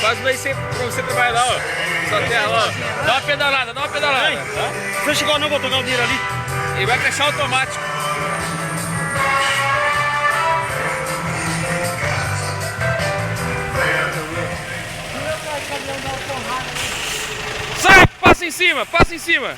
Faz daí pra você trabalhar lá, ó. Só terra lá, ó. Dá uma pedalada, dá uma pedalada. Tá? Você chegou não, vou tocar o dinheiro ali. E vai fechar automático. Sai, passa em cima, passa em cima.